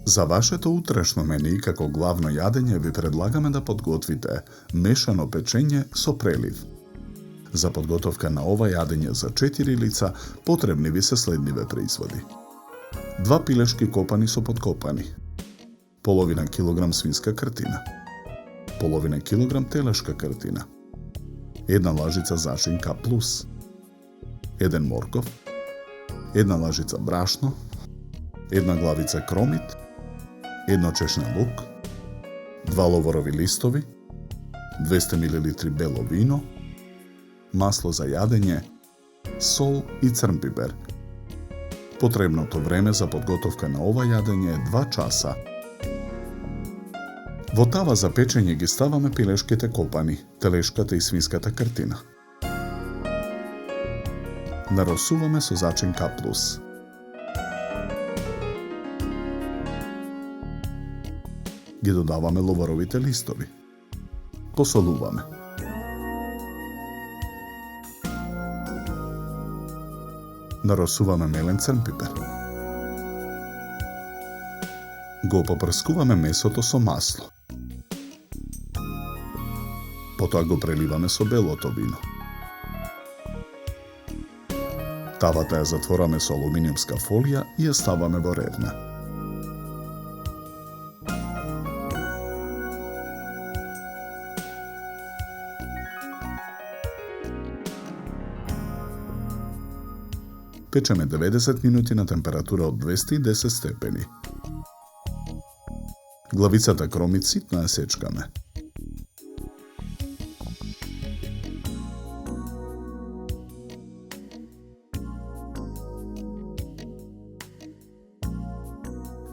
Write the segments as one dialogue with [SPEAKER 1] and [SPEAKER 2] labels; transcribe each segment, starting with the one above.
[SPEAKER 1] За вашето утрешно мени како главно јадење ви предлагаме да подготвите мешано печење со прелив. За подготовка на ова јадење за 4 лица потребни ви се следниве производи. 2 пилешки копани со подкопани, половина килограм свинска кртина, половина килограм телешка кртина, 1 лажица зашинка плюс, 1 морков, 1 лажица брашно, 1 главица кромит, 1 чешна лук, 2 ловорови листови, 200 мл бело вино, масло за јадење, сол и црн пипер. Потребното време за подготовка на ова јадење е 2 часа. Во тава за печење ги ставаме пилешките копани, телешката и свинската кртина. Наросуваме со зачинка плюс. Ги додаваме ловоровите листови. Посолуваме. Наросуваме мелен црн пипер. Го попрскуваме месото со масло. Потоа го преливаме со белото вино. Тавата ја затвораме со алуминиумска фолија и ја ставаме во редна. Печеме 90 минути на температура од 210 степени. Главицата кромит ситно ја сечкаме.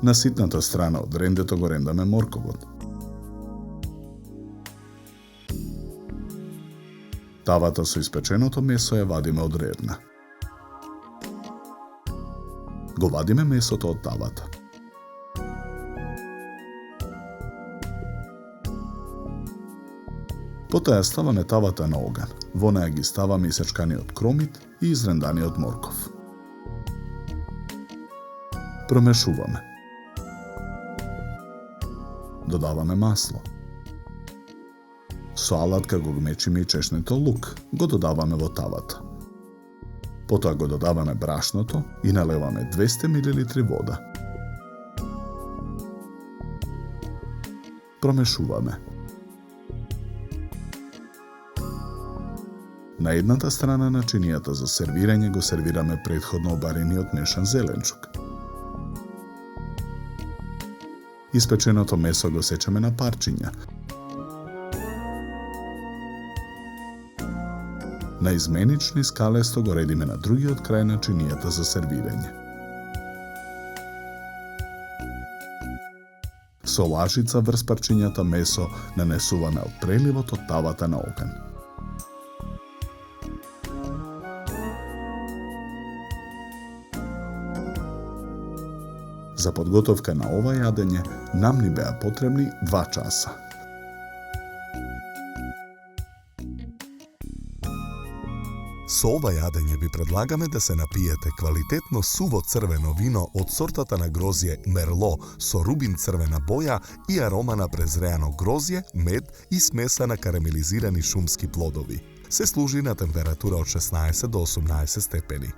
[SPEAKER 1] На ситната страна од рендето го рендаме морковот. Тавата со испеченото месо ја вадиме од редна. Го вадиме месото од тавата. Потоа ја ставаме тавата на оган. Во неја ги ставаме исечканиот кромит и изренданиот морков. Промешуваме. Додаваме масло. Со алатка го гмечиме и чешнето лук. Го додаваме во тавата. Потоа го додаваме брашното и налеваме 200 мл вода. Промешуваме. На едната страна на чинијата за сервирање го сервираме претходно обарениот мешан зеленчук. Испеченото месо го сечеме на парчиња. На изменични скалесто го редиме на другиот крај на чинијата за сервирање. Со лажица врз парчињата месо нанесуваме од преливот од тавата на оган. За подготовка на ова јадење нам ни беа потребни 2 часа.
[SPEAKER 2] Со ова јадење ви предлагаме да се напиете квалитетно суво црвено вино од сортата на грозје Мерло со рубин црвена боја и арома на презреано грозје, мед и смеса на карамелизирани шумски плодови. Се служи на температура од 16 до 18 степени.